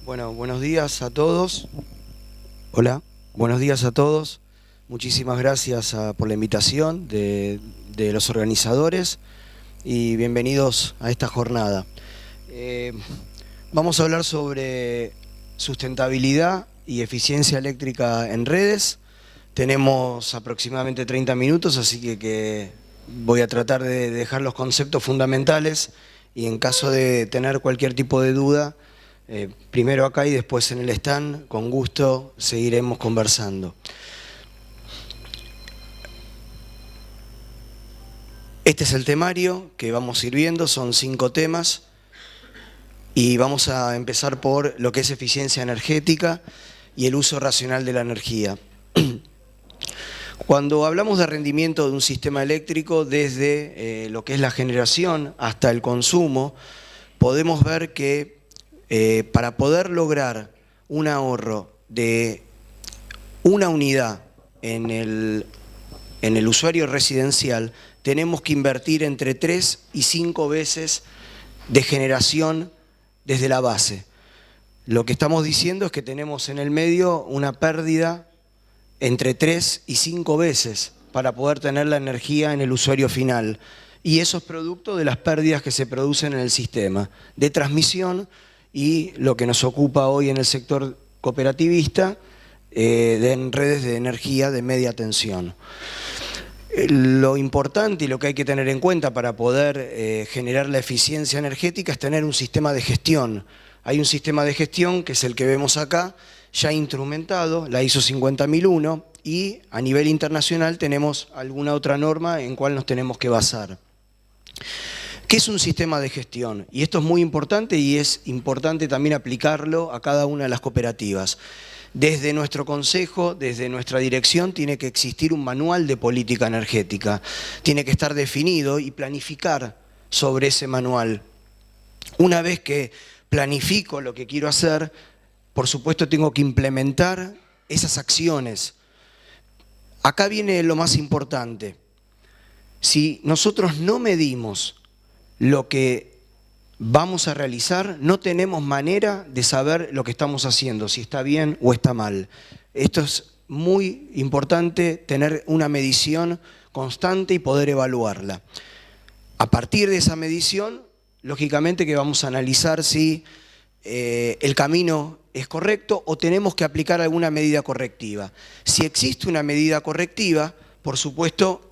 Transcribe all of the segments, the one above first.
Bueno, buenos días a todos. Hola, buenos días a todos. Muchísimas gracias por la invitación de los organizadores y bienvenidos a esta jornada. Vamos a hablar sobre sustentabilidad y eficiencia eléctrica en redes. Tenemos aproximadamente 30 minutos, así que voy a tratar de dejar los conceptos fundamentales y en caso de tener cualquier tipo de duda, primero acá y después en el stand, con gusto seguiremos conversando. Este es el temario que vamos a ir viendo, son 5 temas y vamos a empezar por lo que es eficiencia energética y el uso racional de la energía. Cuando hablamos de rendimiento de un sistema eléctrico, desde lo que es la generación hasta el consumo, podemos ver que para poder lograr un ahorro de una unidad en el usuario residencial, tenemos que invertir entre 3 y 5 veces de generación desde la base. Lo que estamos diciendo es que tenemos en el medio una pérdida entre 3 y 5 veces para poder tener la energía en el usuario final. Y eso es producto de las pérdidas que se producen en el sistema de transmisión y lo que nos ocupa hoy en el sector cooperativista, en redes de energía de media tensión. Lo importante y lo que hay que tener en cuenta para poder generar la eficiencia energética es tener un sistema de gestión. Hay un sistema de gestión que es el que vemos acá, ya instrumentado, la ISO 50001, y a nivel internacional tenemos alguna otra norma en cual nos tenemos que basar. ¿Qué es un sistema de gestión? Y esto es muy importante y es importante también aplicarlo a cada una de las cooperativas. Desde nuestro consejo, desde nuestra dirección, tiene que existir un manual de política energética. Tiene que estar definido y planificar sobre ese manual. Una vez que planifico lo que quiero hacer, por supuesto tengo que implementar esas acciones. Acá viene lo más importante. Si nosotros no medimos lo que vamos a realizar, no tenemos manera de saber lo que estamos haciendo, si está bien o está mal. Esto es muy importante, tener una medición constante y poder evaluarla. A partir de esa medición, lógicamente que vamos a analizar si el camino es correcto o tenemos que aplicar alguna medida correctiva. Si existe una medida correctiva, por supuesto,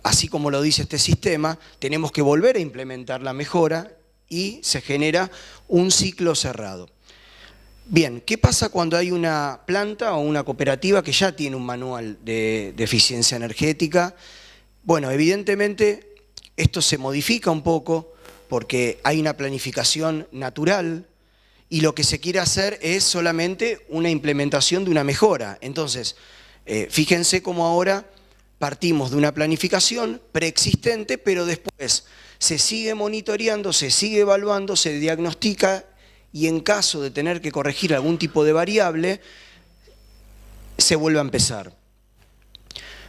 así como lo dice este sistema, tenemos que volver a implementar la mejora y se genera un ciclo cerrado. Bien, ¿qué pasa cuando hay una planta o una cooperativa que ya tiene un manual de eficiencia energética? Bueno, evidentemente esto se modifica un poco porque hay una planificación natural y lo que se quiere hacer es solamente una implementación de una mejora. Entonces, fíjense cómo ahora partimos de una planificación preexistente, pero después se sigue monitoreando, se sigue evaluando, se diagnostica y en caso de tener que corregir algún tipo de variable, se vuelve a empezar.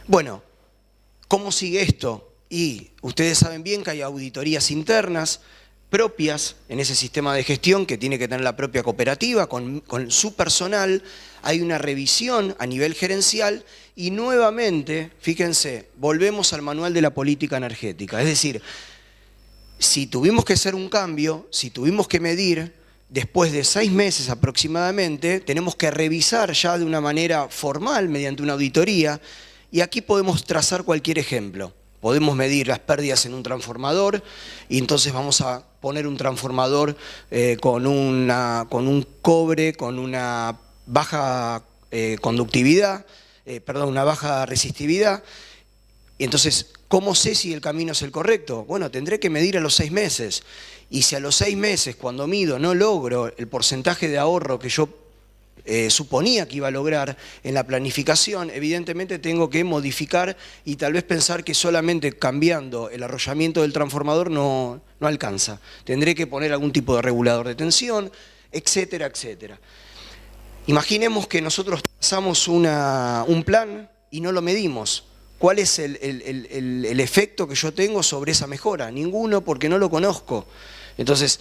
Bueno, ¿cómo sigue esto? Y ustedes saben bien que hay auditorías internas propias en ese sistema de gestión que tiene que tener la propia cooperativa con su personal. Hay una revisión a nivel gerencial y nuevamente, fíjense, volvemos al manual de la política energética. Es decir, si tuvimos que hacer un cambio, si tuvimos que medir, después de 6 meses aproximadamente, tenemos que revisar ya de una manera formal mediante una auditoría y aquí podemos trazar cualquier ejemplo. Podemos medir las pérdidas en un transformador y entonces vamos a poner un transformador con un cobre, con una baja conductividad, una baja resistividad. Y entonces, ¿cómo sé si el camino es el correcto? Bueno, tendré que medir a los 6 meses. Y si a los 6 meses, cuando mido, no logro el porcentaje de ahorro que yo suponía que iba a lograr en la planificación, evidentemente tengo que modificar y tal vez pensar que solamente cambiando el arrollamiento del transformador no alcanza. Tendré que poner algún tipo de regulador de tensión, etcétera, etcétera. Imaginemos que nosotros trazamos un plan y no lo medimos. ¿Cuál es el efecto que yo tengo sobre esa mejora? Ninguno, porque no lo conozco. Entonces,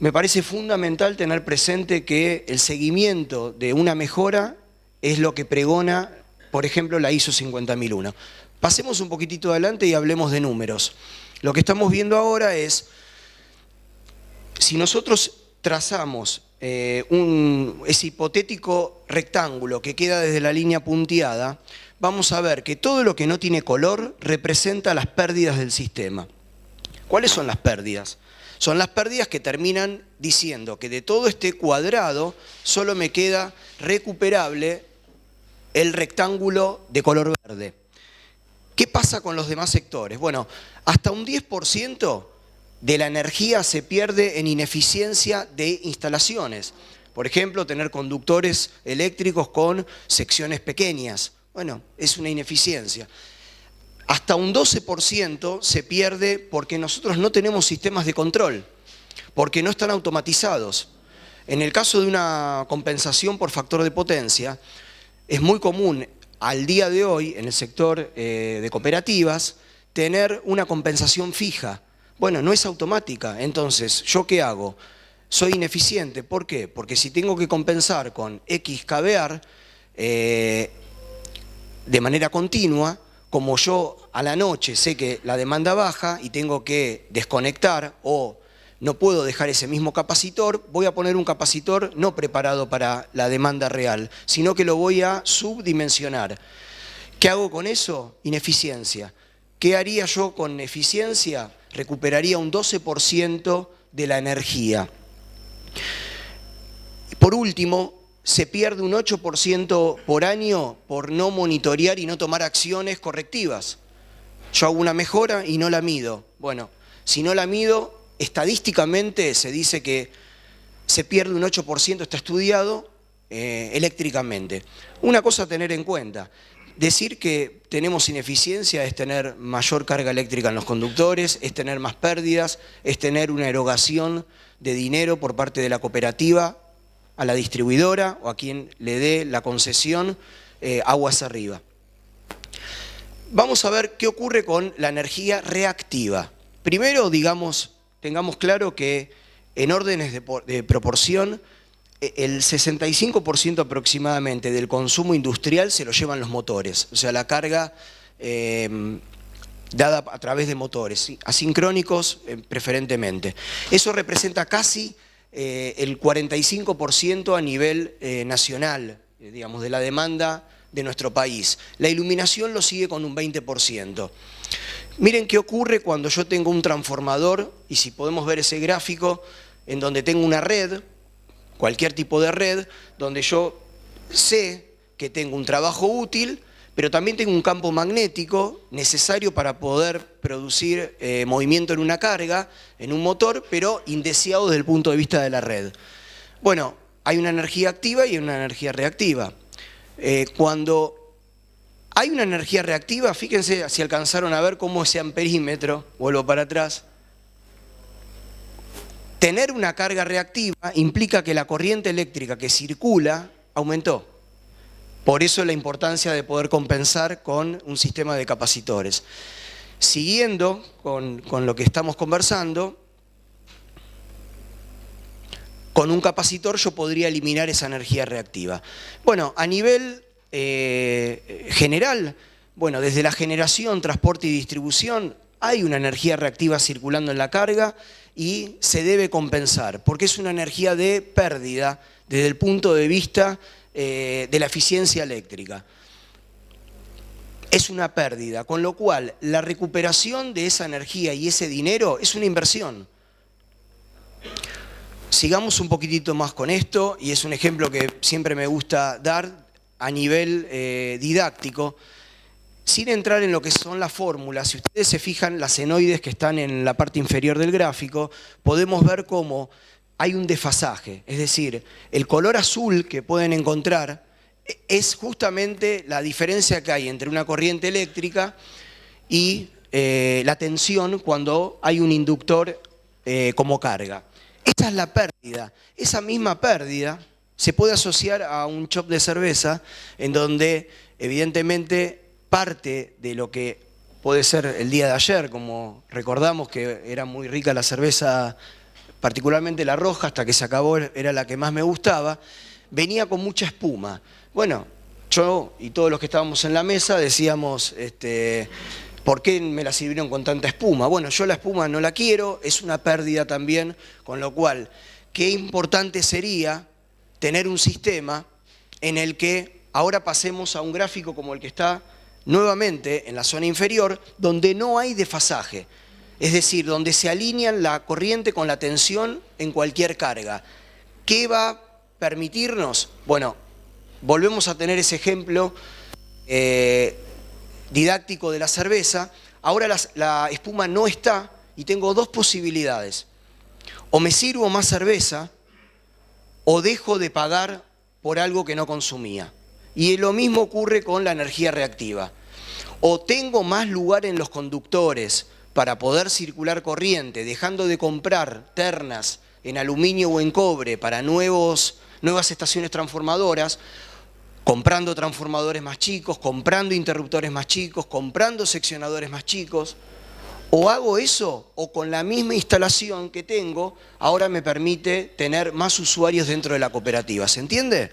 me parece fundamental tener presente que el seguimiento de una mejora es lo que pregona, por ejemplo, la ISO 50001. Pasemos un poquitito adelante y hablemos de números. Lo que estamos viendo ahora es, si nosotros trazamos ese hipotético rectángulo que queda desde la línea punteada, vamos a ver que todo lo que no tiene color representa las pérdidas del sistema. ¿Cuáles son las pérdidas? Son las pérdidas que terminan diciendo que de todo este cuadrado solo me queda recuperable el rectángulo de color verde. ¿Qué pasa con los demás sectores? Bueno, hasta un 10% de la energía se pierde en ineficiencia de instalaciones. Por ejemplo, tener conductores eléctricos con secciones pequeñas. Bueno, es una ineficiencia. Hasta un 12% se pierde porque nosotros no tenemos sistemas de control, porque no están automatizados. En el caso de una compensación por factor de potencia, es muy común al día de hoy en el sector de cooperativas tener una compensación fija. Bueno, no es automática. Entonces, ¿yo qué hago? Soy ineficiente. ¿Por qué? Porque si tengo que compensar con X kVAR de manera continua, como yo a la noche sé que la demanda baja y tengo que desconectar o no puedo dejar ese mismo capacitor, voy a poner un capacitor no preparado para la demanda real, sino que lo voy a subdimensionar. ¿Qué hago con eso? Ineficiencia. ¿Qué haría yo con eficiencia? Recuperaría un 12% de la energía. Por último, se pierde un 8% por año por no monitorear y no tomar acciones correctivas. Yo hago una mejora y no la mido. Bueno, si no la mido, estadísticamente se dice que se pierde un 8%, está estudiado eléctricamente. Una cosa a tener en cuenta, decir que tenemos ineficiencia es tener mayor carga eléctrica en los conductores, es tener más pérdidas, es tener una erogación de dinero por parte de la cooperativa a la distribuidora o a quien le dé la concesión aguas arriba. Vamos a ver qué ocurre con la energía reactiva. Primero, tengamos claro que en órdenes de proporción, el 65% aproximadamente del consumo industrial se lo llevan los motores, o sea, la carga dada a través de motores, ¿sí? Asincrónicos preferentemente. Eso representa casi el 45% a nivel nacional, digamos, de la demanda de nuestro país. La iluminación lo sigue con un 20%. Miren qué ocurre cuando yo tengo un transformador, y si podemos ver ese gráfico, en donde tengo una red, cualquier tipo de red, donde yo sé que tengo un trabajo útil, pero también tengo un campo magnético necesario para poder producir movimiento en una carga, en un motor, pero indeseado desde el punto de vista de la red. Bueno, hay una energía activa y una energía reactiva. Cuando hay una energía reactiva, fíjense si alcanzaron a ver cómo ese amperímetro, vuelvo para atrás, tener una carga reactiva implica que la corriente eléctrica que circula aumentó. Por eso la importancia de poder compensar con un sistema de capacitores. Siguiendo con lo que estamos conversando, con un capacitor yo podría eliminar esa energía reactiva. Bueno, a nivel general, bueno, desde la generación, transporte y distribución, hay una energía reactiva circulando en la carga y se debe compensar, porque es una energía de pérdida desde el punto de vista de la eficiencia eléctrica. Es una pérdida, con lo cual la recuperación de esa energía y ese dinero es una inversión. Sigamos un poquitito más con esto, y es un ejemplo que siempre me gusta dar a nivel didáctico, sin entrar en lo que son las fórmulas. Si ustedes se fijan, las senoides que están en la parte inferior del gráfico, podemos ver cómo hay un desfasaje, es decir, el color azul que pueden encontrar es justamente la diferencia que hay entre una corriente eléctrica y la tensión cuando hay un inductor como carga. Esta es la pérdida. Esa misma pérdida se puede asociar a un chop de cerveza en donde evidentemente parte de lo que puede ser el día de ayer, como recordamos que era muy rica la cerveza particularmente la roja, hasta que se acabó era la que más me gustaba, venía con mucha espuma. Bueno, yo y todos los que estábamos en la mesa decíamos, ¿por qué me la sirvieron con tanta espuma? Bueno, yo la espuma no la quiero, es una pérdida también, con lo cual, qué importante sería tener un sistema en el que ahora pasemos a un gráfico como el que está nuevamente en la zona inferior, donde no hay desfasaje, es decir, donde se alinean la corriente con la tensión en cualquier carga. ¿Qué va a permitirnos? Bueno, volvemos a tener ese ejemplo didáctico de la cerveza. Ahora la espuma no está y tengo dos posibilidades. O me sirvo más cerveza o dejo de pagar por algo que no consumía. Y lo mismo ocurre con la energía reactiva. O tengo más lugar en los conductores para poder circular corriente, dejando de comprar ternas en aluminio o en cobre para nuevas estaciones transformadoras, comprando transformadores más chicos, comprando interruptores más chicos, comprando seccionadores más chicos. O hago eso, o con la misma instalación que tengo, ahora me permite tener más usuarios dentro de la cooperativa. ¿Se entiende?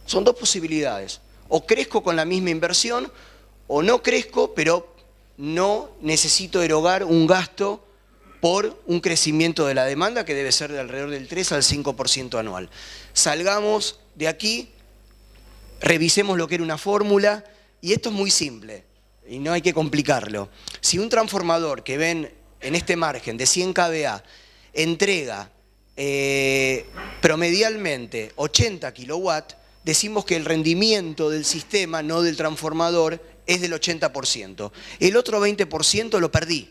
Son dos posibilidades. O crezco con la misma inversión, o no crezco, pero no necesito erogar un gasto por un crecimiento de la demanda que debe ser de alrededor del 3 al 5% anual. Salgamos de aquí, revisemos lo que era una fórmula, y esto es muy simple, y no hay que complicarlo. Si un transformador que ven en este margen de 100 kVA entrega promedialmente 80 kilowatts, decimos que el rendimiento del sistema, no del transformador, es del 80%. El otro 20% lo perdí.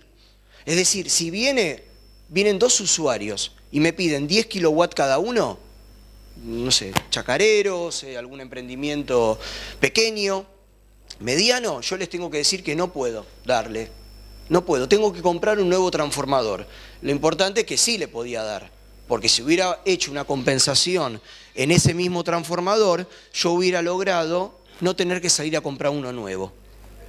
Es decir, si vienen dos usuarios y me piden 10 kilowatts cada uno, no sé, chacareros, algún emprendimiento pequeño, mediano, yo les tengo que decir que no puedo darle. No puedo, tengo que comprar un nuevo transformador. Lo importante es que sí le podía dar, porque si hubiera hecho una compensación en ese mismo transformador, yo hubiera logrado no tener que salir a comprar uno nuevo.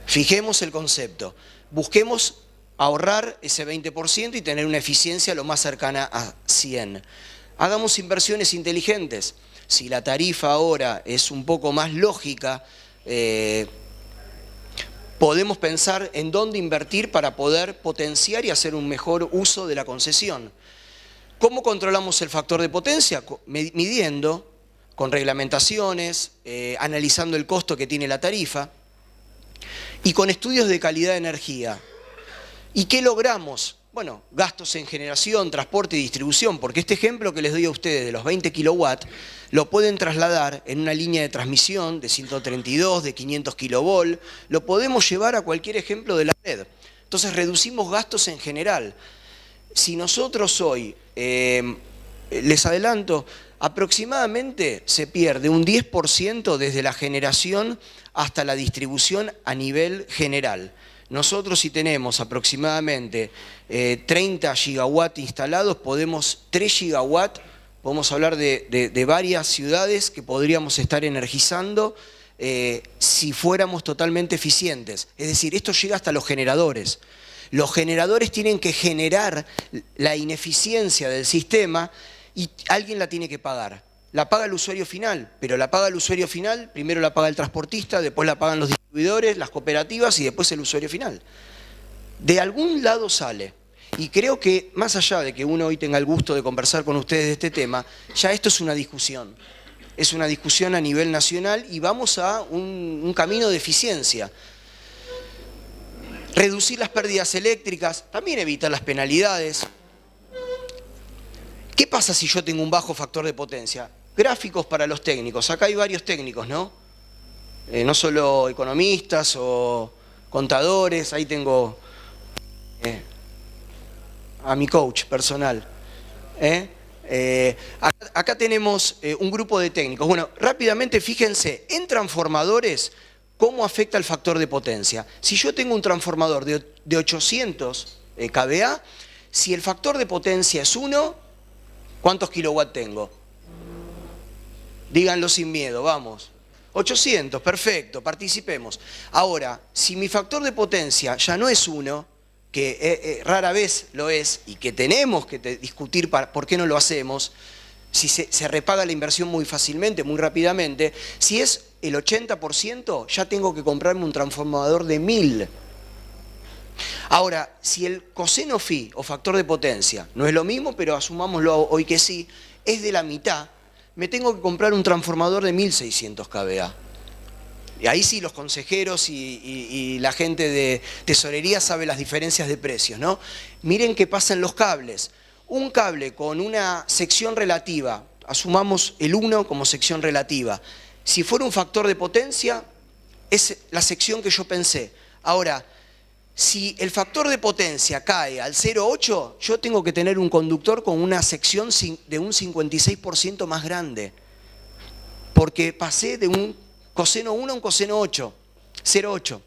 Fijemos el concepto, busquemos ahorrar ese 20% y tener una eficiencia lo más cercana a 100. Hagamos inversiones inteligentes. Si la tarifa ahora es un poco más lógica, podemos pensar en dónde invertir para poder potenciar y hacer un mejor uso de la concesión. ¿Cómo controlamos el factor de potencia? Midiendo, con reglamentaciones, analizando el costo que tiene la tarifa y con estudios de calidad de energía. ¿Y qué logramos? Bueno, gastos en generación, transporte y distribución, porque este ejemplo que les doy a ustedes de los 20 kilowatts lo pueden trasladar en una línea de transmisión de 132, de 500 kilovolt, lo podemos llevar a cualquier ejemplo de la red. Entonces reducimos gastos en general. Si nosotros hoy, les adelanto, aproximadamente se pierde un 10% desde la generación hasta la distribución a nivel general. Nosotros si tenemos aproximadamente 30 gigawatts instalados, 3 gigawatts, podemos hablar de varias ciudades que podríamos estar energizando si fuéramos totalmente eficientes. Es decir, esto llega hasta los generadores. Los generadores tienen que generar la ineficiencia del sistema y alguien la tiene que pagar. La paga el usuario final, pero la paga el usuario final, primero la paga el transportista, después la pagan los distribuidores, las cooperativas y después el usuario final. De algún lado sale. Y creo que más allá de que uno hoy tenga el gusto de conversar con ustedes de este tema, ya esto es una discusión. Es una discusión a nivel nacional y vamos a un camino de eficiencia. Reducir las pérdidas eléctricas, también evitar las penalidades. ¿Qué pasa si yo tengo un bajo factor de potencia? Gráficos para los técnicos. Acá hay varios técnicos, ¿no? No solo economistas o contadores. Ahí tengo a mi coach personal. Acá tenemos un grupo de técnicos. Bueno, rápidamente fíjense, en transformadores, ¿cómo afecta el factor de potencia? Si yo tengo un transformador de 800 kVA, si el factor de potencia es 1, ¿cuántos kilowatts tengo? Díganlo sin miedo, vamos. 800, perfecto, participemos. Ahora, si mi factor de potencia ya no es 1, que rara vez lo es y que tenemos que discutir por qué no lo hacemos, si se repaga la inversión muy fácilmente, muy rápidamente, si es el 80%, ya tengo que comprarme un transformador de 1000. Ahora, si el coseno phi o factor de potencia no es lo mismo, pero asumámoslo hoy que sí, es de la mitad, me tengo que comprar un transformador de 1600 kVA. Y ahí sí los consejeros y la gente de tesorería sabe las diferencias de precios, ¿no? Miren qué pasa en los cables. Un cable con una sección relativa, asumamos el 1 como sección relativa. Si fuera un factor de potencia, es la sección que yo pensé. Ahora, si el factor de potencia cae al 0,8, yo tengo que tener un conductor con una sección de un 56% más grande. Porque pasé de un coseno 1 a un coseno 8, 0,8.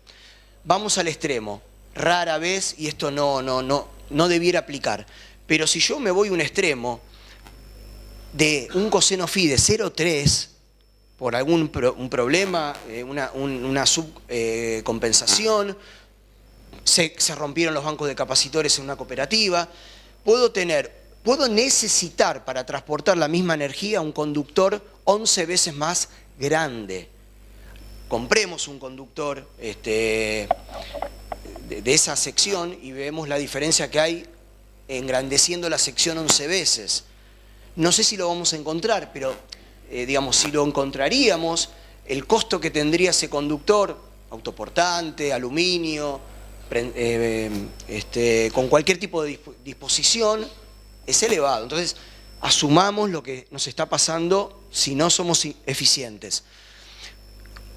Vamos al extremo. Rara vez, y esto no debiera aplicar. Pero si yo me voy a un extremo de un coseno phi de 0,3, por algún problema, una subcompensación, se rompieron los bancos de capacitores en una cooperativa, puedo necesitar para transportar la misma energía un conductor 11 veces más grande. Compremos un conductor de esa sección y vemos la diferencia que hay engrandeciendo la sección 11 veces. No sé si lo vamos a encontrar, pero digamos, si lo encontraríamos, el costo que tendría ese conductor, autoportante, aluminio, con cualquier tipo de disposición, es elevado. Entonces, asumamos lo que nos está pasando si no somos eficientes.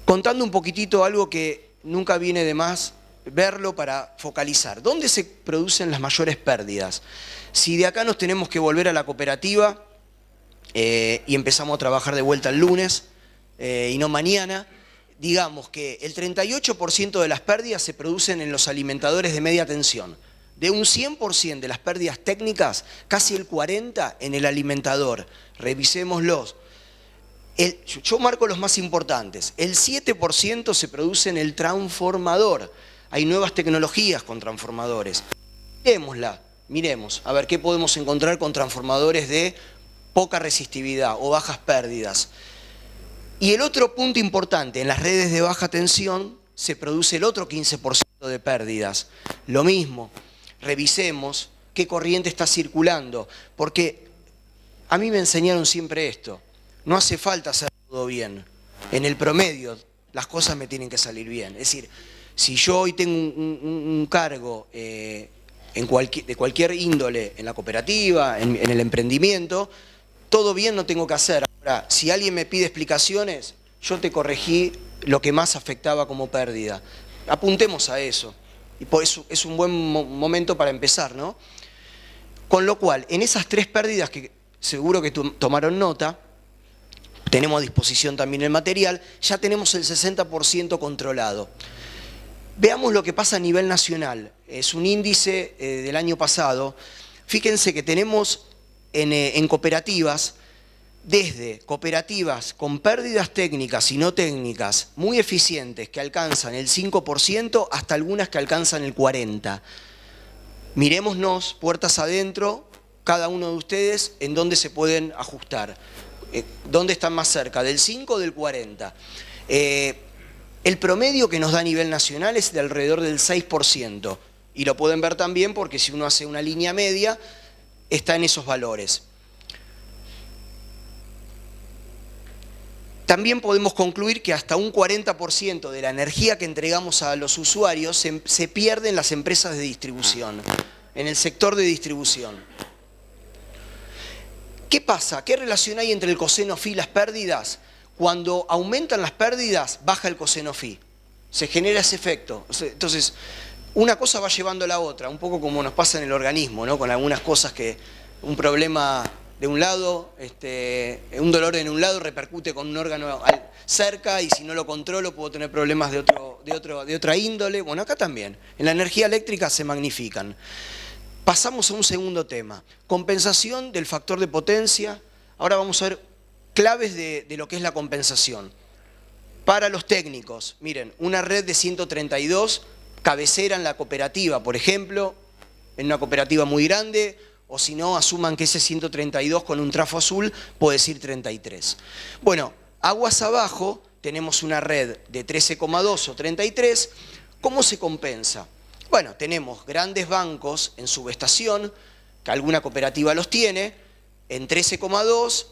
Contando un poquitito algo que nunca viene de más verlo para focalizar. ¿Dónde se producen las mayores pérdidas? Si de acá nos tenemos que volver a la cooperativa y empezamos a trabajar de vuelta el lunes y no mañana, digamos que el 38% de las pérdidas se producen en los alimentadores de media tensión. De un 100% de las pérdidas técnicas, casi el 40% en el alimentador. Revisémoslos. Yo marco los más importantes. El 7% se produce en el transformador. Hay nuevas tecnologías con transformadores. Miremos, a ver qué podemos encontrar con transformadores de poca resistividad o bajas pérdidas. Y el otro punto importante, en las redes de baja tensión se produce el otro 15% de pérdidas. Lo mismo, revisemos qué corriente está circulando, porque a mí me enseñaron siempre esto, no hace falta hacer todo bien. En el promedio las cosas me tienen que salir bien. Es decir, si yo hoy tengo un cargo de cualquier índole en la cooperativa, en el emprendimiento, todo bien no tengo que hacer. Ahora, si alguien me pide explicaciones, yo te corregí lo que más afectaba como pérdida. Apuntemos a eso. Y por eso es un buen momento para empezar, ¿no? Con lo cual, en esas 3 pérdidas que seguro que tomaron nota, tenemos a disposición también el material, ya tenemos el 60% controlado. Veamos lo que pasa a nivel nacional. Es un índice del año pasado. Fíjense que tenemos en cooperativas, desde cooperativas con pérdidas técnicas y no técnicas muy eficientes que alcanzan el 5% hasta algunas que alcanzan el 40%. Mirémonos puertas adentro, cada uno de ustedes, en dónde se pueden ajustar. ¿Dónde están más cerca? ¿Del 5 o del 40%? El promedio que nos da a nivel nacional es de alrededor del 6%. Y lo pueden ver también porque si uno hace una línea media, está en esos valores. También podemos concluir que hasta un 40% de la energía que entregamos a los usuarios se pierde en las empresas de distribución, en el sector de distribución. ¿Qué pasa? ¿Qué relación hay entre el coseno phi y las pérdidas? Cuando aumentan las pérdidas, baja el coseno phi. Se genera ese efecto. Entonces, una cosa va llevando a la otra, un poco como nos pasa en el organismo, ¿no? Con algunas cosas que un problema de un lado, un dolor en un lado repercute con un órgano cerca y si no lo controlo puedo tener problemas de otra índole. Bueno, acá también. En la energía eléctrica se magnifican. Pasamos a un segundo tema. Compensación del factor de potencia. Ahora vamos a ver claves de lo que es la compensación. Para los técnicos, miren, una red de 132, cabecera en la cooperativa, por ejemplo, en una cooperativa muy grande, o si no, asuman que ese 132 con un trafo azul puede decir 33. Bueno, aguas abajo tenemos una red de 13,2 o 33. ¿Cómo se compensa? Bueno, tenemos grandes bancos en subestación, que alguna cooperativa los tiene, en 13,2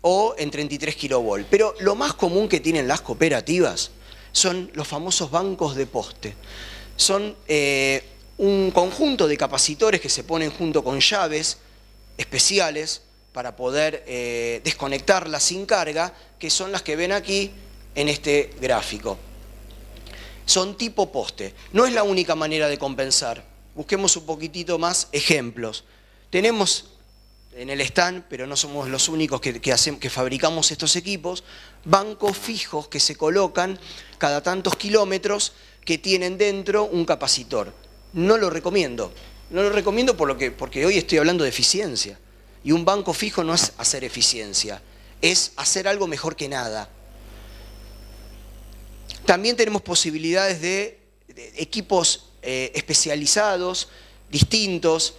o en 33 kilovolt. Pero lo más común que tienen las cooperativas son los famosos bancos de poste. Son un conjunto de capacitores que se ponen junto con llaves especiales para poder desconectarlas sin carga, que son las que ven aquí en este gráfico. Son tipo poste. No es la única manera de compensar. Busquemos un poquitito más ejemplos. Tenemos en el stand, pero no somos los únicos que fabricamos estos equipos, bancos fijos que se colocan cada tantos kilómetros que tienen dentro un capacitor. No lo recomiendo. No lo recomiendo porque hoy estoy hablando de eficiencia. Y un banco fijo no es hacer eficiencia, es hacer algo mejor que nada. También tenemos posibilidades de equipos especializados, distintos,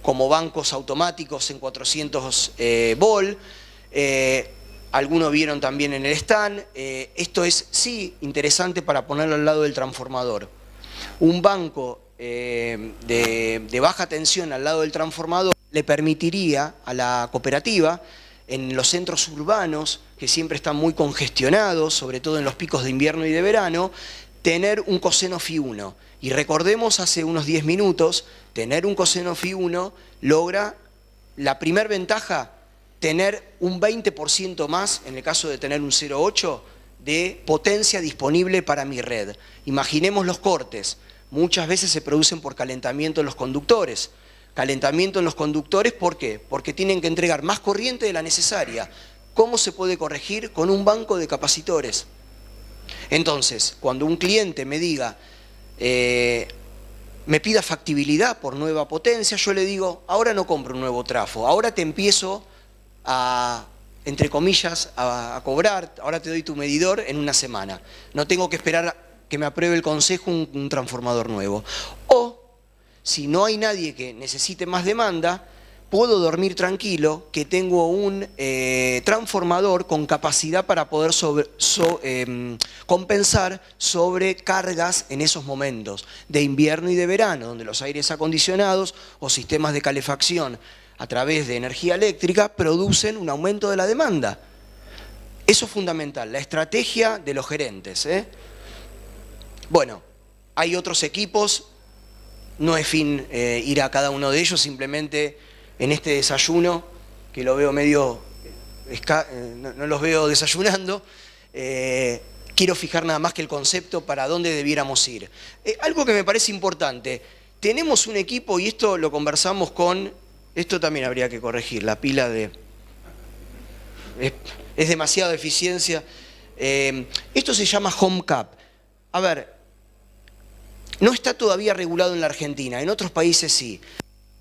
como bancos automáticos en 400 volt. Algunos vieron también en el stand. Esto es, sí, interesante para ponerlo al lado del transformador. Un banco de baja tensión al lado del transformador le permitiría a la cooperativa, en los centros urbanos, que siempre están muy congestionados, sobre todo en los picos de invierno y de verano, tener un coseno Fi 1. Y recordemos hace unos 10 minutos, tener un coseno Fi 1 logra la primer ventaja, tener un 20% más, en el caso de tener un 0,8, de potencia disponible para mi red. Imaginemos los cortes. Muchas veces se producen por calentamiento en los conductores. Calentamiento en los conductores, ¿por qué? Porque tienen que entregar más corriente de la necesaria. ¿Cómo se puede corregir? Con un banco de capacitores. Entonces, cuando un cliente me diga, me pida factibilidad por nueva potencia, yo le digo, ahora no compro un nuevo trafo, ahora te empiezo a, entre comillas, a cobrar, ahora te doy tu medidor en una semana. No tengo que esperar que me apruebe el consejo un transformador nuevo. O, si no hay nadie que necesite más demanda, puedo dormir tranquilo que tengo un transformador con capacidad para poder compensar sobrecargas en esos momentos de invierno y de verano, donde los aires acondicionados o sistemas de calefacción a través de energía eléctrica producen un aumento de la demanda. Eso es fundamental, la estrategia de los gerentes. Bueno, hay otros equipos, no es fin ir a cada uno de ellos, simplemente en este desayuno, que lo veo medio, no los veo desayunando, quiero fijar nada más que el concepto para dónde debiéramos ir. Algo que me parece importante, tenemos un equipo, y esto lo conversamos con, esto también habría que corregir, la pila de... Es demasiada eficiencia. Esto se llama Home Cap. A ver, no está todavía regulado en la Argentina, en otros países sí.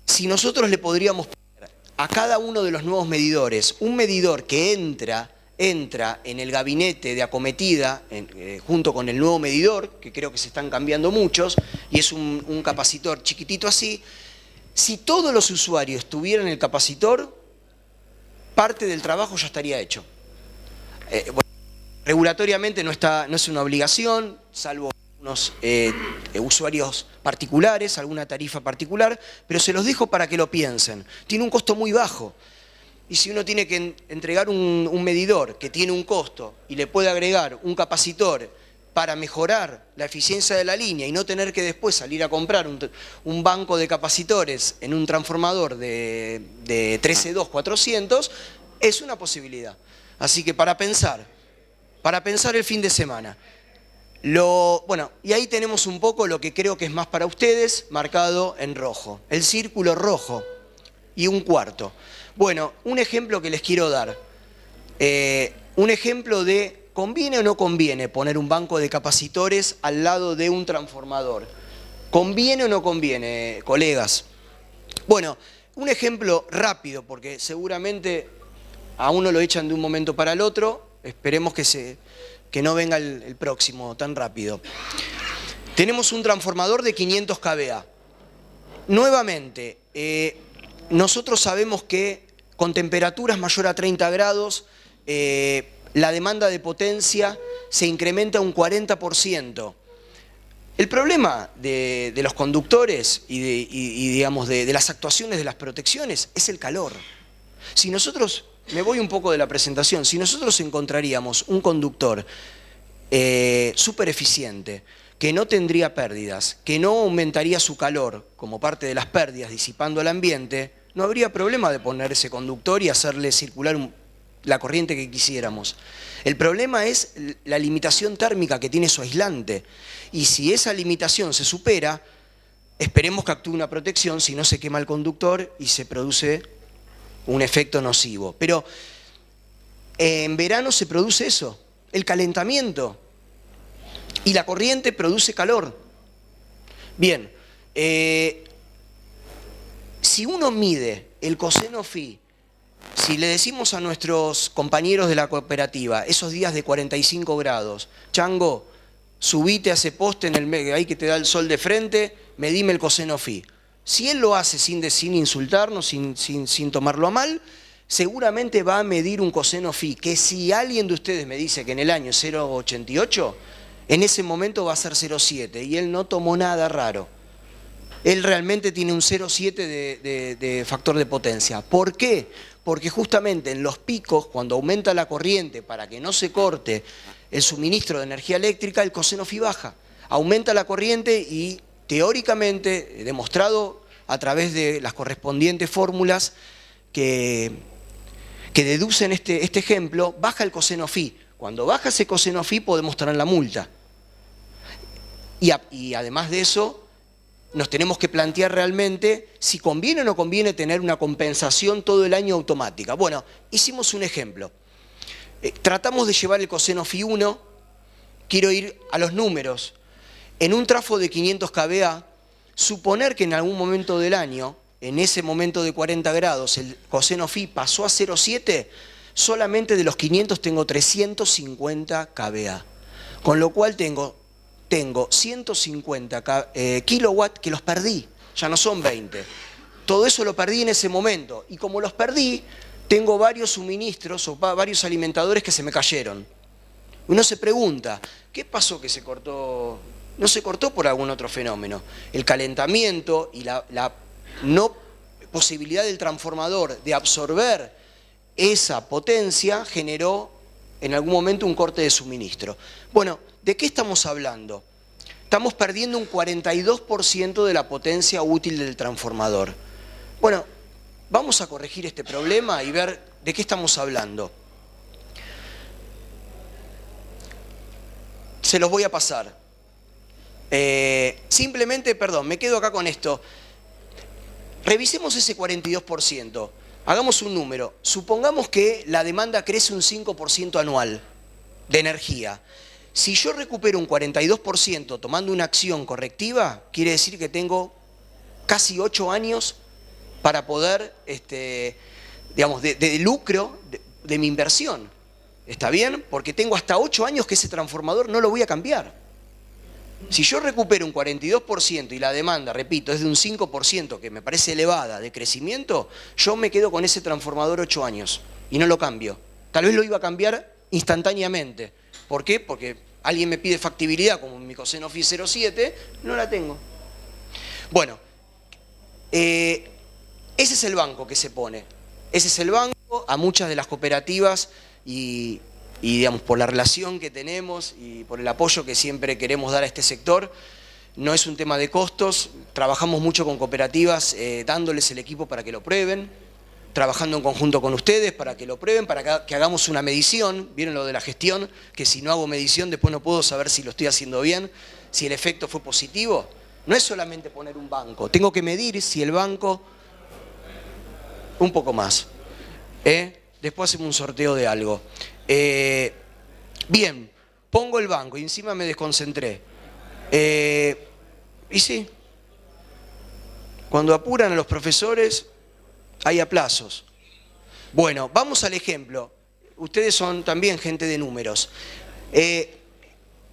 Si nosotros le podríamos poner a cada uno de los nuevos medidores un medidor que entra en el gabinete de acometida junto con el nuevo medidor, que creo que se están cambiando muchos, y es un capacitor chiquitito así, si todos los usuarios tuvieran el capacitor, parte del trabajo ya estaría hecho. Bueno, regulatoriamente no es una obligación, salvo unos usuarios particulares, alguna tarifa particular, pero se los dejo para que lo piensen. Tiene un costo muy bajo. Y si uno tiene que entregar un medidor que tiene un costo y le puede agregar un capacitor para mejorar la eficiencia de la línea y no tener que después salir a comprar un banco de capacitores en un transformador de 13.2.400, es una posibilidad. Así que para pensar el fin de semana. Bueno, y ahí tenemos un poco lo que creo que es más para ustedes, marcado en rojo. El círculo rojo y un cuarto. Bueno, un ejemplo que les quiero dar. Un ejemplo de ¿conviene o no conviene poner un banco de capacitores al lado de un transformador? ¿Conviene o no conviene, colegas? Bueno, un ejemplo rápido, porque seguramente a uno lo echan de un momento para el otro. Esperemos que no venga el próximo tan rápido. Tenemos un transformador de 500 kVA. Nuevamente, nosotros sabemos que con temperaturas mayor a 30 grados, la demanda de potencia se incrementa un 40%. El problema de los conductores y digamos, de las actuaciones de las protecciones es el calor. Si nosotros, me voy un poco de la presentación, si nosotros encontraríamos un conductor súper eficiente, que no tendría pérdidas, que no aumentaría su calor como parte de las pérdidas disipando el ambiente, no habría problema de poner ese conductor y hacerle circular la corriente que quisiéramos. El problema es la limitación térmica que tiene su aislante. Y si esa limitación se supera, esperemos que actúe una protección, si no se quema el conductor y se produce un efecto nocivo. Pero en verano se produce eso, el calentamiento. Y la corriente produce calor. Bien, si uno mide el coseno phi, si le decimos a nuestros compañeros de la cooperativa, esos días de 45 grados, Chango, subite a ese poste en el medio, ahí que te da el sol de frente, medime el coseno phi. Si él lo hace sin insultarnos, sin tomarlo a mal, seguramente va a medir un coseno phi, que si alguien de ustedes me dice que en el año es 0,88, en ese momento va a ser 0,7 y él no tomó nada raro. Él realmente tiene un 0,7 de factor de potencia. ¿Por qué? Porque justamente en los picos, cuando aumenta la corriente para que no se corte el suministro de energía eléctrica, el coseno phi baja. Aumenta la corriente y teóricamente, demostrado a través de las correspondientes fórmulas que deducen este ejemplo, baja el coseno phi. Cuando baja ese coseno phi podemos tener la multa. Y además de eso, nos tenemos que plantear realmente si conviene o no conviene tener una compensación todo el año automática. Bueno, hicimos un ejemplo. Tratamos de llevar el coseno phi 1, quiero ir a los números. En un trafo de 500 kVA, suponer que en algún momento del año, en ese momento de 40 grados, el coseno phi pasó a 0,7, solamente de los 500 tengo 350 kVA. Con lo cual tengo 150 kilowatts que los perdí, ya no son 20. Todo eso lo perdí en ese momento. Y como los perdí, tengo varios suministros o varios alimentadores que se me cayeron. Uno se pregunta, ¿qué pasó que se cortó? No se cortó por algún otro fenómeno. El calentamiento y la no posibilidad del transformador de absorber esa potencia generó en algún momento un corte de suministro. Bueno, ¿de qué estamos hablando? Estamos perdiendo un 42% de la potencia útil del transformador. Bueno, vamos a corregir este problema y ver de qué estamos hablando. Se los voy a pasar. Simplemente, perdón, me quedo acá con esto. Revisemos ese 42%. Hagamos un número. Supongamos que la demanda crece un 5% anual de energía. Si yo recupero un 42% tomando una acción correctiva, quiere decir que tengo casi 8 años para poder, digamos, de lucro de mi inversión. ¿Está bien? Porque tengo hasta 8 años que ese transformador no lo voy a cambiar. Si yo recupero un 42% y la demanda, repito, es de un 5%, que me parece elevada, de crecimiento, yo me quedo con ese transformador 8 años y no lo cambio. Tal vez lo iba a cambiar instantáneamente. ¿Por qué? Porque alguien me pide factibilidad, como mi coseno phi 0,7, no la tengo. Bueno, ese es el banco que se pone. Ese es el banco a muchas de las cooperativas y digamos, por la relación que tenemos y por el apoyo que siempre queremos dar a este sector, no es un tema de costos, trabajamos mucho con cooperativas, dándoles el equipo para que lo prueben, trabajando en conjunto con ustedes para que lo prueben, para que hagamos una medición. ¿Vieron lo de la gestión? Que si no hago medición después no puedo saber si lo estoy haciendo bien, si el efecto fue positivo. No es solamente poner un banco, tengo que medir si el banco... Un poco más. Después hacemos un sorteo de algo. Bien, pongo el banco y encima me desconcentré. Y sí, cuando apuran a los profesores hay aplazos. Bueno, vamos al ejemplo. Ustedes son también gente de números.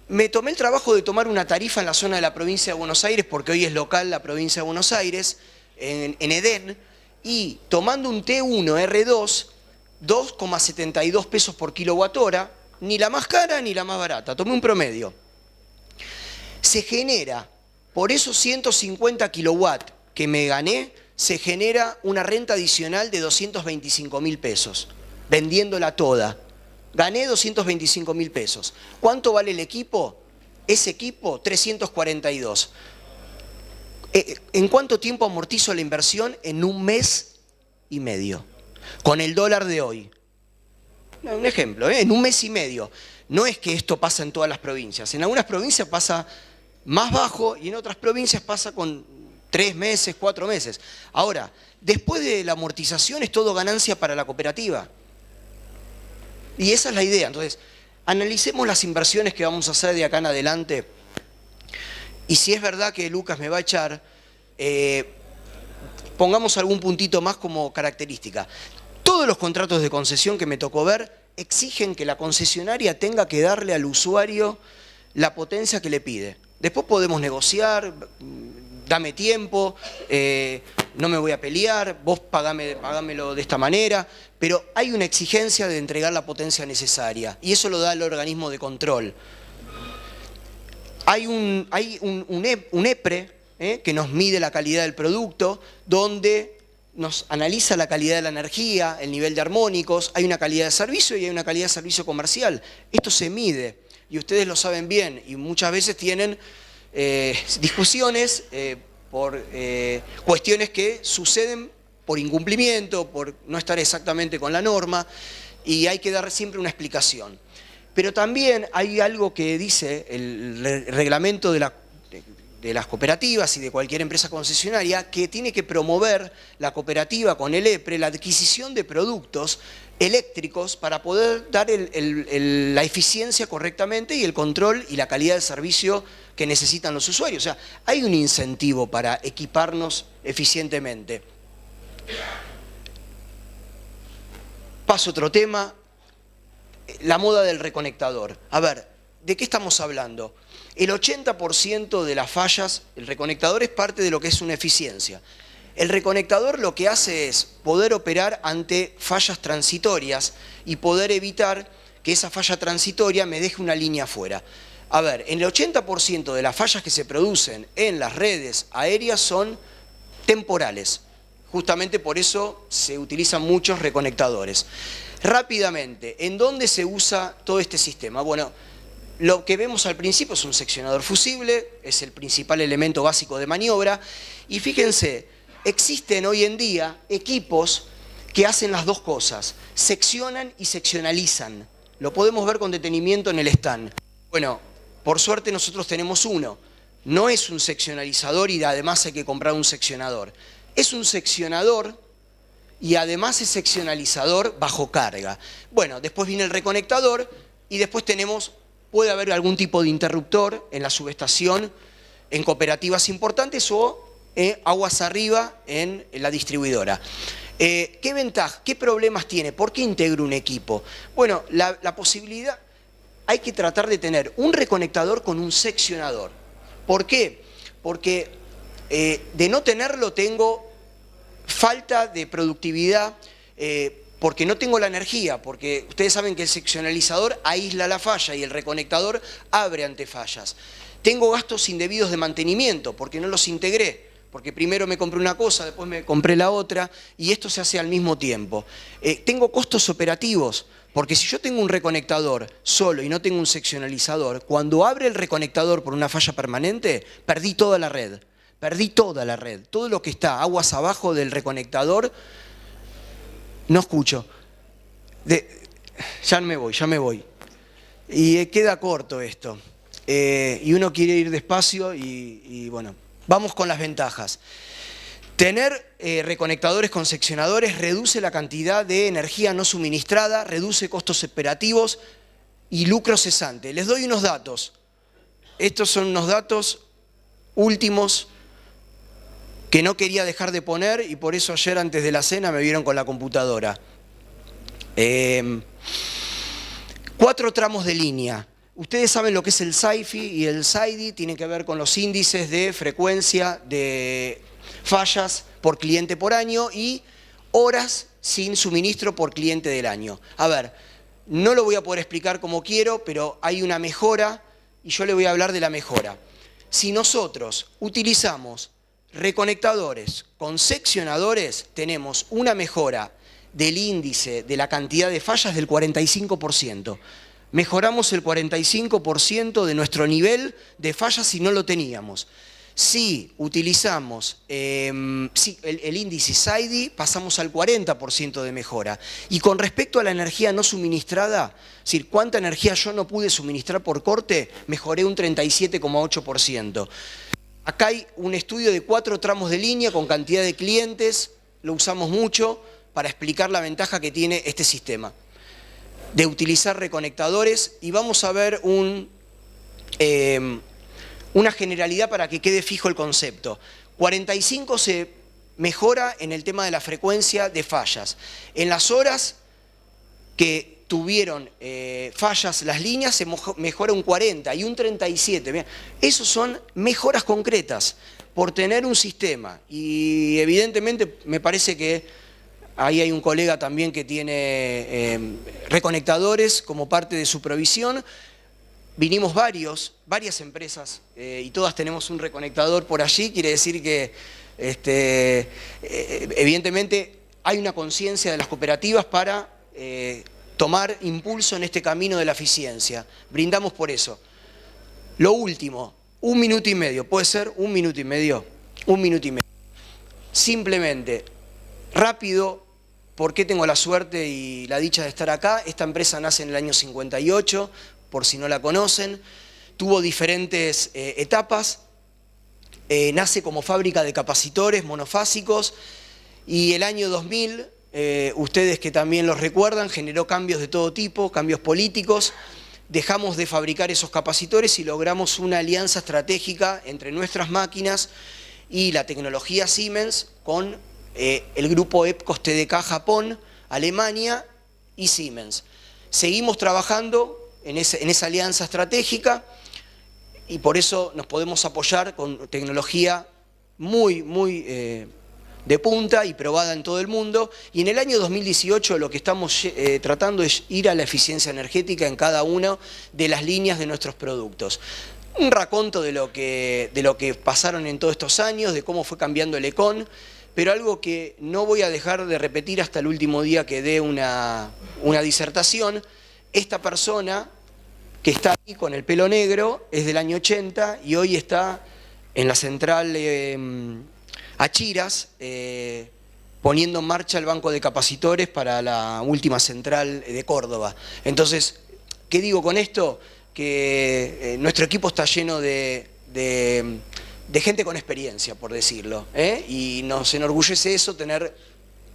me tomé el trabajo de tomar una tarifa en la zona de la provincia de Buenos Aires, porque hoy es local la provincia de Buenos Aires, en Edén, y tomando un T1 R2, 2,72 pesos por kilowatt hora, ni la más cara ni la más barata, tomé un promedio. Se genera, por esos 150 kilowatts que me gané, se genera una renta adicional de 225.000 pesos, vendiéndola toda. Gané 225.000 pesos. ¿Cuánto vale el equipo? Ese equipo, 342. ¿En cuánto tiempo amortizo la inversión? En 1 mes y medio. Con el dólar de hoy. Un ejemplo, en 1 mes y medio. No es que esto pasa en todas las provincias. En algunas provincias pasa más bajo y en otras provincias pasa con 3 meses, 4 meses. Ahora, después de la amortización es todo ganancia para la cooperativa. Y esa es la idea. Entonces, analicemos las inversiones que vamos a hacer de acá en adelante. Y si es verdad que Lucas me va a echar, pongamos algún puntito más como característica. Todos los contratos de concesión que me tocó ver exigen que la concesionaria tenga que darle al usuario la potencia que le pide. Después podemos negociar, dame tiempo, no me voy a pelear, vos pagámelo de esta manera, pero hay una exigencia de entregar la potencia necesaria y eso lo da el organismo de control. Hay un EPRE que nos mide la calidad del producto, donde nos analiza la calidad de la energía, el nivel de armónicos, hay una calidad de servicio y hay una calidad de servicio comercial. Esto se mide y ustedes lo saben bien y muchas veces tienen discusiones por cuestiones que suceden por incumplimiento, por no estar exactamente con la norma y hay que dar siempre una explicación. Pero también hay algo que dice el reglamento de las cooperativas y de cualquier empresa concesionaria que tiene que promover la cooperativa con el EPRE la adquisición de productos eléctricos para poder dar la eficiencia correctamente y el control y la calidad del servicio que necesitan los usuarios. O sea, hay un incentivo para equiparnos eficientemente. Paso a otro tema, la moda del reconectador. A ver, ¿de qué estamos hablando? El 80% de las fallas, el reconectador es parte de lo que es una eficiencia. El reconectador lo que hace es poder operar ante fallas transitorias y poder evitar que esa falla transitoria me deje una línea afuera. A ver, en el 80% de las fallas que se producen en las redes aéreas son temporales. Justamente por eso se utilizan muchos reconectadores. Rápidamente, ¿en dónde se usa todo este sistema? Bueno, lo que vemos al principio es un seccionador fusible, es el principal elemento básico de maniobra. Y fíjense, existen hoy en día equipos que hacen las dos cosas, seccionan y seccionalizan. Lo podemos ver con detenimiento en el stand. Bueno, por suerte nosotros tenemos uno. No es un seccionalizador y además hay que comprar un seccionador. Es un seccionador y además es seccionalizador bajo carga. Bueno, después viene el reconectador y después puede haber algún tipo de interruptor en la subestación en cooperativas importantes o aguas arriba en la distribuidora. ¿Qué ventaja, qué problemas tiene? ¿Por qué integro un equipo? Bueno, la posibilidad, hay que tratar de tener un reconectador con un seccionador. ¿Por qué? Porque de no tenerlo tengo falta de productividad, porque no tengo la energía, porque ustedes saben que el seccionalizador aísla la falla y el reconectador abre ante fallas. Tengo gastos indebidos de mantenimiento, porque no los integré, porque primero me compré una cosa, después me compré la otra, y esto se hace al mismo tiempo. Tengo costos operativos, porque si yo tengo un reconectador solo y no tengo un seccionalizador, cuando abre el reconectador por una falla permanente, perdí toda la red. Perdí toda la red. Todo lo que está aguas abajo del reconectador, no escucho. Ya me voy. Y queda corto esto. Y uno quiere ir despacio y bueno, vamos con las ventajas. Tener reconectadores con seccionadores reduce la cantidad de energía no suministrada, reduce costos operativos y lucro cesante. Les doy unos datos. Estos son unos datos últimos que no quería dejar de poner y por eso ayer antes de la cena me vieron con la computadora. 4 tramos de línea. Ustedes saben lo que es el SAIFI y el SAIDI, tiene que ver con los índices de frecuencia de fallas por cliente por año y horas sin suministro por cliente del año. A ver, no lo voy a poder explicar como quiero, pero hay una mejora y yo le voy a hablar de la mejora. Si nosotros utilizamos reconectadores con seccionadores, tenemos una mejora del índice de la cantidad de fallas del 45%. Mejoramos el 45% de nuestro nivel de fallas si no lo teníamos. Si utilizamos el índice SAIDI, pasamos al 40% de mejora. Y con respecto a la energía no suministrada, es decir, cuánta energía yo no pude suministrar por corte, mejoré un 37,8%. Acá hay un estudio de 4 tramos de línea con cantidad de clientes, lo usamos mucho para explicar la ventaja que tiene este sistema de utilizar reconectadores, y vamos a ver una generalidad para que quede fijo el concepto. 45 se mejora en el tema de la frecuencia de fallas. En las horas que tuvieron fallas las líneas se mejora un 40 y un 37. Bien, esos son mejoras concretas por tener un sistema, y evidentemente me parece que ahí hay un colega también que tiene reconectadores como parte de su provisión. Vinimos varias empresas y todas tenemos un reconectador por allí. Quiere decir que evidentemente hay una conciencia de las cooperativas para tomar impulso en este camino de la eficiencia. Brindamos por eso. Lo último, 1 minuto y medio. ¿Puede ser 1 minuto y medio? 1 minuto y medio. Simplemente, rápido. ¿Por qué tengo la suerte y la dicha de estar acá? Esta empresa nace en el año 58, por si no la conocen. Tuvo diferentes etapas. Nace como fábrica de capacitores monofásicos y el año 2000, ustedes que también los recuerdan, generó cambios de todo tipo, cambios políticos. Dejamos de fabricar esos capacitores y logramos una alianza estratégica entre nuestras máquinas y la tecnología Siemens con el grupo EPCOS TDK Japón, Alemania y Siemens. Seguimos trabajando en esa alianza estratégica y por eso nos podemos apoyar con tecnología muy de punta y probada en todo el mundo. Y en el año 2018 lo que estamos tratando es ir a la eficiencia energética en cada una de las líneas de nuestros productos. Un raconto de lo que pasaron en todos estos años, de cómo fue cambiando el ECON, pero algo que no voy a dejar de repetir hasta el último día que dé una disertación. Esta persona que está ahí con el pelo negro es del año 80 y hoy está en la central Achiras, poniendo en marcha el banco de capacitores para la última central de Córdoba. Entonces, ¿qué digo con esto? Que nuestro equipo está lleno de gente con experiencia, por decirlo, y nos enorgullece eso, tener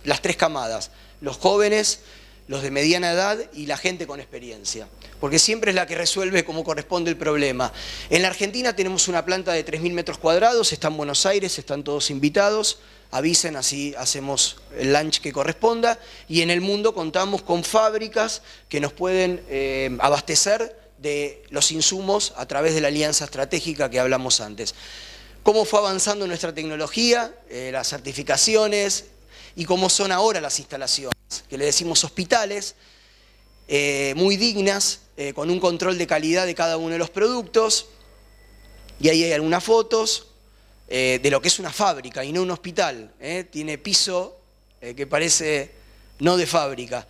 las 3 camadas, los jóvenes, los de mediana edad y la gente con experiencia, porque siempre es la que resuelve como corresponde el problema. En la Argentina tenemos una planta de 3.000 metros cuadrados, está en Buenos Aires, están todos invitados, avisen, así hacemos el lunch que corresponda, y en el mundo contamos con fábricas que nos pueden abastecer de los insumos a través de la alianza estratégica que hablamos antes. Cómo fue avanzando nuestra tecnología, las certificaciones y cómo son ahora las instalaciones, que le decimos hospitales, muy dignas, con un control de calidad de cada uno de los productos. Y ahí hay algunas fotos de lo que es una fábrica y no un hospital. Tiene piso que parece no de fábrica.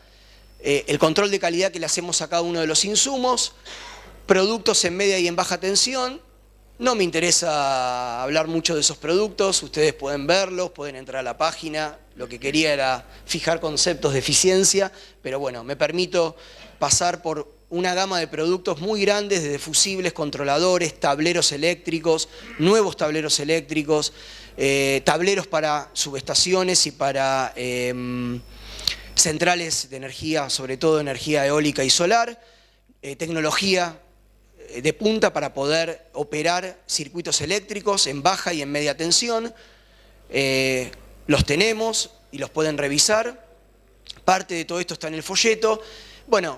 El control de calidad que le hacemos a cada uno de los insumos, productos en media y en baja tensión. No me interesa hablar mucho de esos productos, ustedes pueden verlos, pueden entrar a la página. Lo que quería era fijar conceptos de eficiencia, pero bueno, me permito pasar por una gama de productos muy grandes, desde fusibles, controladores, tableros eléctricos, nuevos tableros eléctricos, tableros para subestaciones y para centrales de energía, sobre todo energía eólica y solar, tecnología de punta para poder operar circuitos eléctricos en baja y en media tensión. Los tenemos y los pueden revisar. Parte de todo esto está en el folleto. Bueno,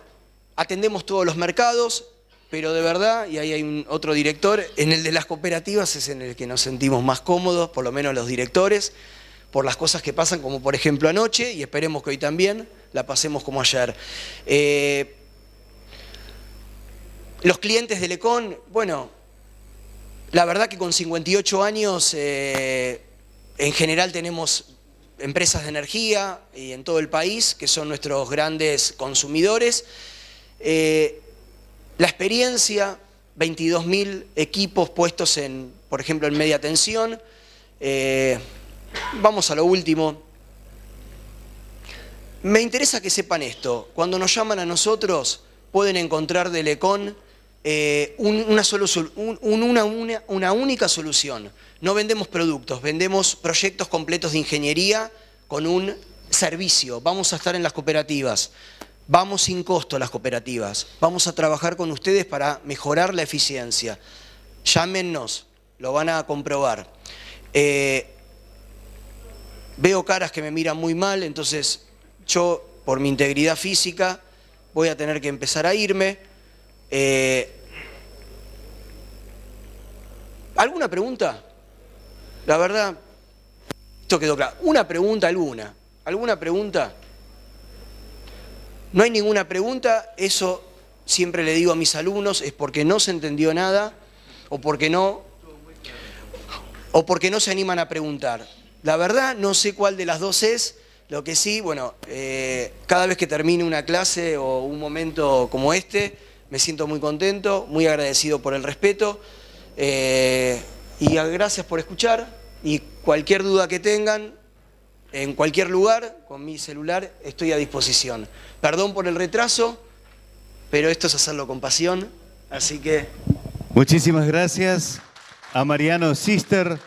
atendemos todos los mercados, pero de verdad, y ahí hay otro director, en el de las cooperativas es en el que nos sentimos más cómodos, por lo menos los directores, por las cosas que pasan, como por ejemplo anoche, y esperemos que hoy también la pasemos como ayer. Los clientes de Lecon, bueno, la verdad que con 58 años en general tenemos empresas de energía y en todo el país, que son nuestros grandes consumidores. La experiencia, 22.000 equipos puestos en, por ejemplo, en media tensión. Vamos a lo último. Me interesa que sepan esto. Cuando nos llaman a nosotros, pueden encontrar de Lecon una única solución. No vendemos productos, vendemos proyectos completos de ingeniería con un servicio. Vamos a estar en las cooperativas. Vamos sin costo a las cooperativas. Vamos a trabajar con ustedes para mejorar la eficiencia. Llámennos, lo van a comprobar. Veo caras que me miran muy mal, entonces yo, por mi integridad física, voy a tener que empezar a irme. ¿Alguna pregunta? La verdad, esto quedó claro. ¿Una pregunta alguna? ¿Alguna pregunta? No hay ninguna pregunta, eso siempre le digo a mis alumnos, es porque no se entendió nada o porque no se animan a preguntar. La verdad, no sé cuál de las dos es, lo que sí, bueno, cada vez que termine una clase o un momento como este, me siento muy contento, muy agradecido por el respeto y gracias por escuchar y cualquier duda que tengan, en cualquier lugar, con mi celular, estoy a disposición. Perdón por el retraso, pero esto es hacerlo con pasión, así que... Muchísimas gracias a Mariano Sister.